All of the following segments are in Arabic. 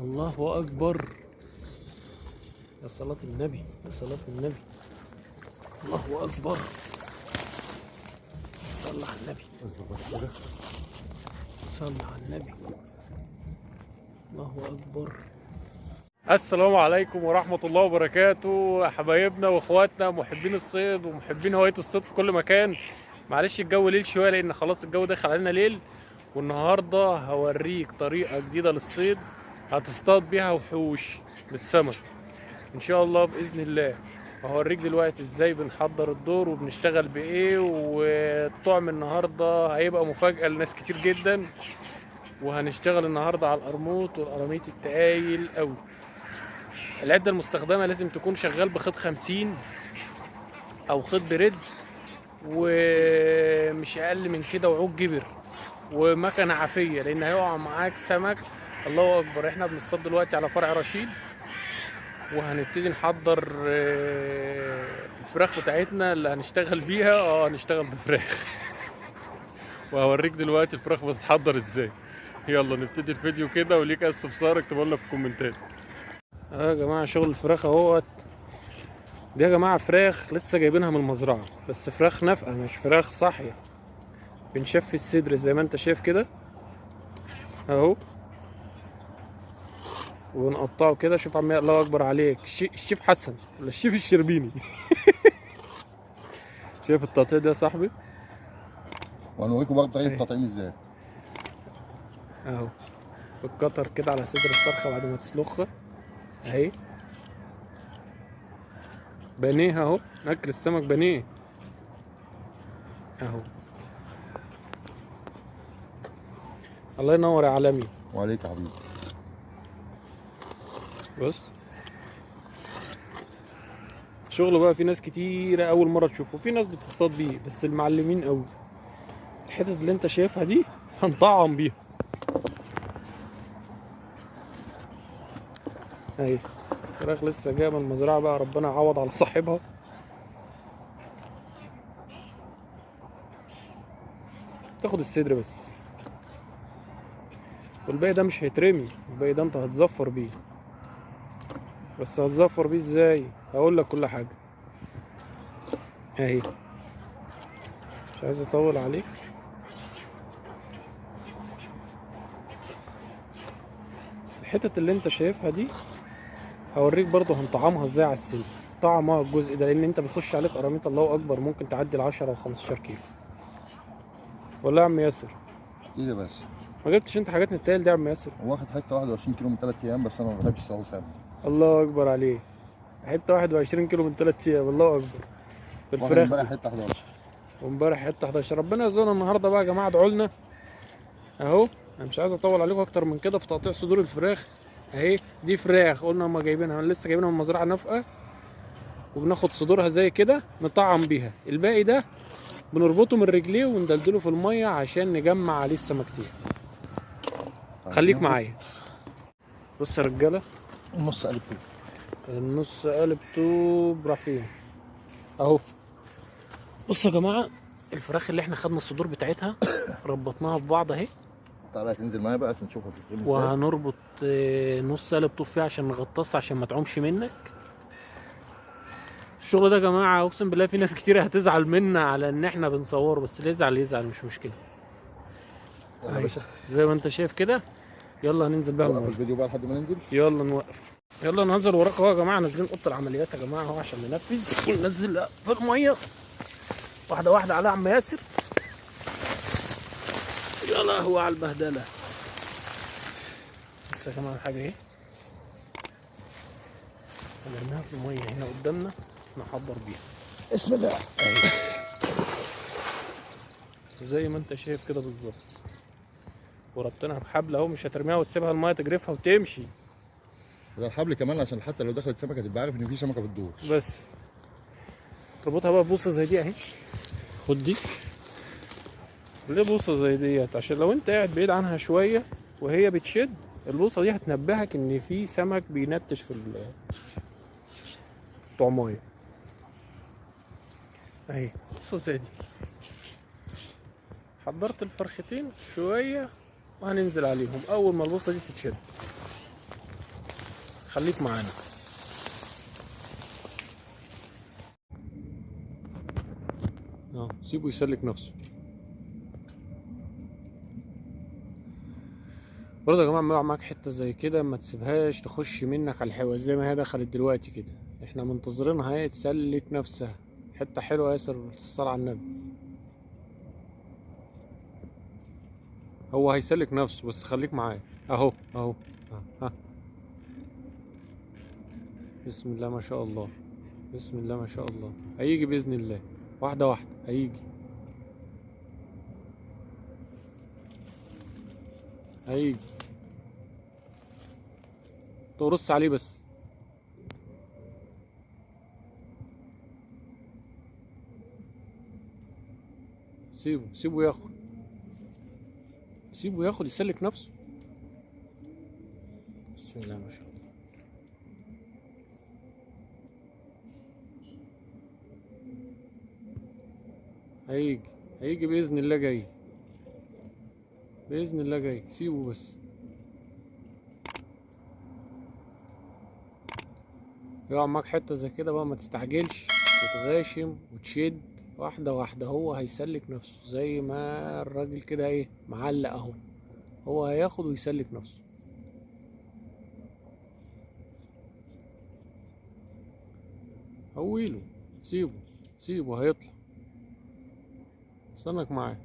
الله اكبر. يا صلاة النبي يا صلاة النبي. الله اكبر. صل على النبي صل على النبي. الله اكبر. السلام عليكم ورحمة الله وبركاته حبايبنا واخواتنا محبين الصيد ومحبين هواية الصيد في كل مكان. معلش الجو ليل شوية لان خلاص الجو دخل علينا ليل، والنهاردة هوريك طريقة جديدة للصيد هتصطاد بيها وحوش للسمك ان شاء الله باذن الله. هوريك دلوقتي ازاي بنحضر الدور وبنشتغل بايه، والطعم النهارده هيبقى مفاجأة لناس كتير جدا. وهنشتغل النهارده على القرموط والقراميط التقايل قوي. العدة المستخدمة لازم تكون شغال بخيط 50 او خيط بريد ومش اقل من كده، وعود جبر ومكنة عافية لان هيقع معاك سمك. الله اكبر. احنا بنصطاد دلوقتي على فرع رشيد وهنبتدي نحضر الفراخ بتاعتنا اللي هنشتغل بيها. هنشتغل بفراخ وهوريك دلوقتي الفراخ بتتحضر ازاي. يلا نبتدي الفيديو كده، وليك اي استفسار اكتبوا لنا في الكومنتات. يا جماعه شغل الفراخ اهوت. دي يا جماعه فراخ لسه جايبينها من المزرعه، بس فراخ نافقه مش فراخ صاحيه. بنشفي الصدر زي ما انت شايف كده اهو، ونقطعه كده. شوف عمي، الله اكبر عليك. الشيف حسن ولا الشيف الشربيني؟ شايف التقطيع ده يا صاحبي؟ وهنوريكم برضه طريقه التطعيم ازاي. اهو بالقطر كده على صدر الفرخه بعد ما تسلخها اهي. بانيه اهو، ناكل السمك بانيه اهو. الله ينور يا عالمي. وعليك يا حبيبي. بص شغله بقى، في ناس كتيرة اول مرة تشوفه، في ناس بتصطاد بيه بس المعلمين قوي. الحتت اللي انت شايفها دي هنطعم بيها اهي. فراخ لسه جايه من المزرعه بقى، ربنا يعوض على صاحبها. تاخد الصدر بس، والباقي ده مش هيترمي، الباقي ده انت هتزفر بيه. بس هتزفر بيه ازاي؟ هقول لك كل حاجه اهي. مش عايز اطول عليك. الحتت اللي انت شايفها دي هوريك برضو هنطعمها ازاي على السن. طعمها الجزء ده لان انت بيخش عليك قراميط الله اكبر ممكن تعدي ال10 و15 كيلو. ولا يا عم ياسر؟ ايه ده بس؟ ما جبتش انت حاجات نتايل دي يا عم ياسر؟ واخد حته 21 كيلو من 3 ايام، بس انا ما بحبش الصاروخ سام. الله اكبر عليه. حته 21 كيلو من 3 ايام، الله اكبر. بالفراخ امبارح حته 11 وامبارح حته 11. ربنا يرزقنا النهارده بقى يا جماعه، ادعوا لنا اهو. انا مش عايز اطول عليكم اكتر من كده في تقطيع صدور الفراخ اهي. دي فراخ قلنا هما جايبينها، لسه جايبينها من مزرعه نافقه، وبناخد صدورها زي كده نطعم بيها. الباقي ده بنربطه من رجليه وندلدله في الميه عشان نجمع عليه السمكتين. خليك معايا. بص يا رجاله، النص قلب كده. النص قالب طوب راح فين اهو. بصوا يا جماعه، الفراخ اللي احنا خدنا الصدور بتاعتها ربطناها ببعض اهي. تعالى تنزل معايا بقى عشان نشوفها في الفيلم. وهنربط نص قالب طوب فيها عشان نغطسها عشان ما تعومش منك. الشغل ده يا جماعه اقسم بالله في ناس كتير هتزعل منا على ان احنا بنصوره، بس اللي يزعل يزعل مش مشكله. يلا يا باشا زي ما انت شايف كده. يلا هننزل بقى نوقف الفيديو بقى لحد ما ننزل. يلا نوقف. يلا ننزل وراك اهو يا جماعه. نازلين اوضه العمليات يا جماعه اهو عشان ننفذ وننزل في الميه واحده واحده على عم ياسر. يا لهوي على البهدله. بس يا جماعه الحاجه اهي عملناها في الميه هنا قدامنا نحضر بيها. بسم الله. زي ما انت شايف كده بالظبط، وربطناها بحبل اهو. مش هترميها وتسيبها الميه تجرفها وتمشي. وده الحبل كمان عشان حتى لو دخلت سمكه تبقى عارف ان في سمكه بتدور. بس تربطها بقى ببوصه زي دي اهي. خد دي. ليه بوصه زي ديت؟ عشان لو انت قاعد بعيد عنها شويه وهي بتشد، البوصه دي هتنبهك ان في سمك بينتش في الطعمايه اهي. بوصه زي دي. حضرت الفرختين شويه وهننزل عليهم اول ما البوصه دي تتشد. خليك معانا. سيبه يسلك نفسه. برضه يا جماعه لما يقع معاك حته زي كده ما تسيبهاش تخش منك على الحواء زي ما هي دخلت دلوقتي كده. احنا منتظرينها هي تسلك نفسها. حته حلوه يا ياسر، الصلاة على النبي. هو هيسلك نفسه بس خليك معاه. اهو اهو. ها. بسم الله ما شاء الله، بسم الله ما شاء الله. هيجي باذن الله، واحده واحده هيجي. هيجي. تقرص عليه بس. سيبه ياخد، سيبه ياخد يسلك نفسه. بسم الله ما شاء الله. هيجي بإذن الله، جاي بإذن الله جاي. سيبه بس. يقع معاك حتة زي كده بقى ما تستعجلش، تتغاشم وتشد واحدة واحدة. هو هيسلك نفسه زي ما الراجل كده ايه معلق اهو. هو هياخد ويسلك نفسه. هويله، سيبه هيطلع. استنك معاه.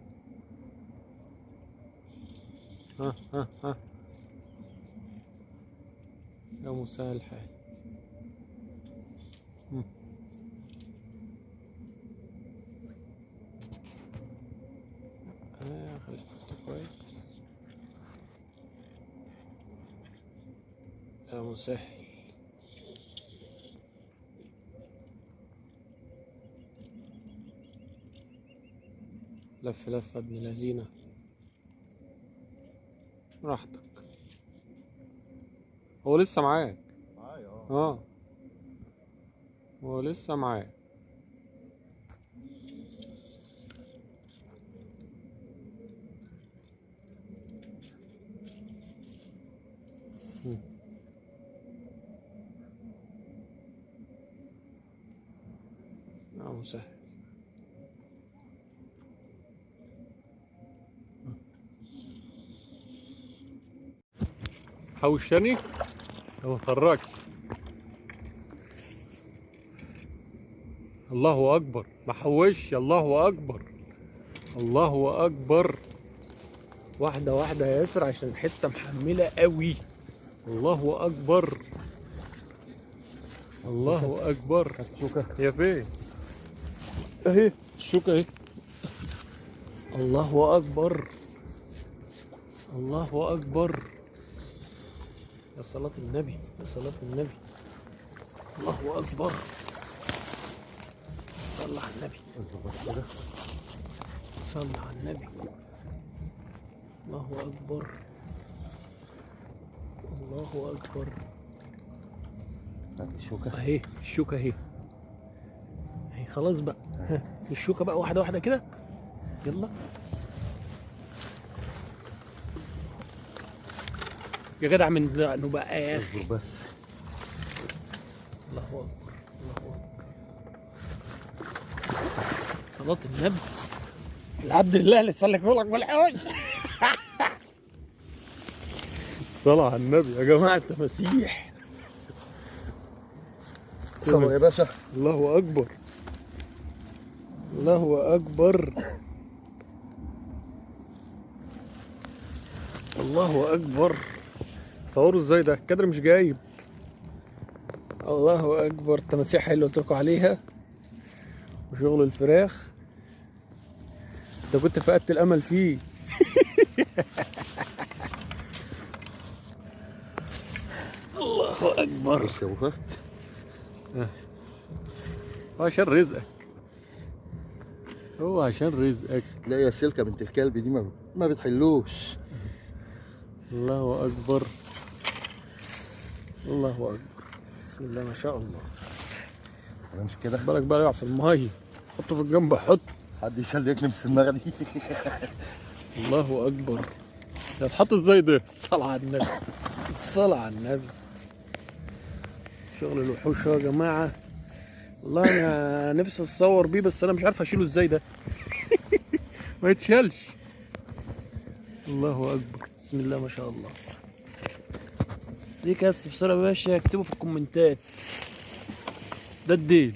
ها يا مسهل الحال. خليك كويس يا مسهل. لفة ابن لذينة. راحتك. هو لسه معاك. معايا هو لسه معاك. يا مسهل. حوش تاني. ما تحركش. الله اكبر. ما حوش. الله اكبر، الله اكبر. واحده واحده يا ياسر عشان الحته محمله قوي. الله اكبر، الله اكبر. الشوكة هي فين؟ اهي الشوكه اهي. الله اكبر، الله اكبر. يا صلاة النبي، يا صلاة النبي. الله اكبر. صلى على النبي، صلى على النبي. الله اكبر، الله اكبر. الشوكة اهي الشوكة اهي. خلاص بقى. الشوكة بقى واحدة واحدة كده. يلا يا جدع من دقنه بقى يا اخي. اصبر بس. الله اكبر، الله اكبر. صلاة النبي. العبد الله اللي يسلك لك بالحوش. الصلاة على النبي يا جماعة. التماسيح. صبر يا باشا. الله اكبر، الله اكبر، الله اكبر. صوروا ازاي ده؟ الكادر مش جايب. الله اكبر. التماسيح اللي قلت لكم عليها وشغل الفراخ ده كنت فقدت الامل فيه. الله اكبر. بص يا ابو فهد. هو عشان رزقك، هو عشان رزقك. تلاقي السلكة بنت الكلب دي ما بتحلوش. الله اكبر، الله اكبر. بسم الله ما شاء الله. انا مش كده. بالك بقى يقع في الميه. حطه في الجنب. حط. حد يسلكني بالسماغة دي. الله اكبر. ده اتحط ازاي ده؟ الصلاة على النبي، الصلاة على النبي. شغل الوحوش يا جماعه. والله انا نفسي اتصور بيه بس انا مش عارف اشيله ازاي ده. ما يتشالش. الله اكبر، بسم الله ما شاء الله. ليك يا استفسار يا باشا اكتبوا في الكومنتات. ده الديل.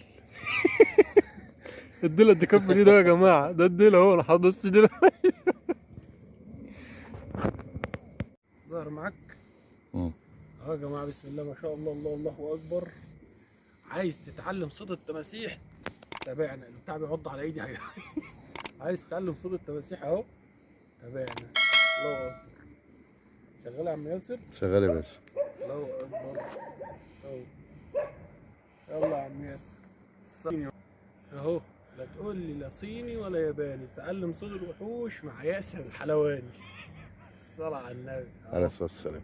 الديل قد كف ليه ده يا جماعه؟ ده الديل اهو، انا حاطط ديل. ظهر معاك اهو يا جماعه. بسم الله ما شاء الله، الله اكبر. عايز تتعلم صيد التماسيح؟ تابعنا. البتاع بيعض على ايدي حاجه. عايز تتعلم صيد التماسيح اهو؟ تابعنا. الله اكبر. شغال يا عم ياسر؟ شغال يا باشا. الله اكبر اهو. يلا يا عم ياسر صيني اهو. لا تقول لي لا صيني ولا ياباني. تعلم صيد الوحوش مع ياسر الحلواني. الصلاة على النبي. عليه الصلاة والسلام.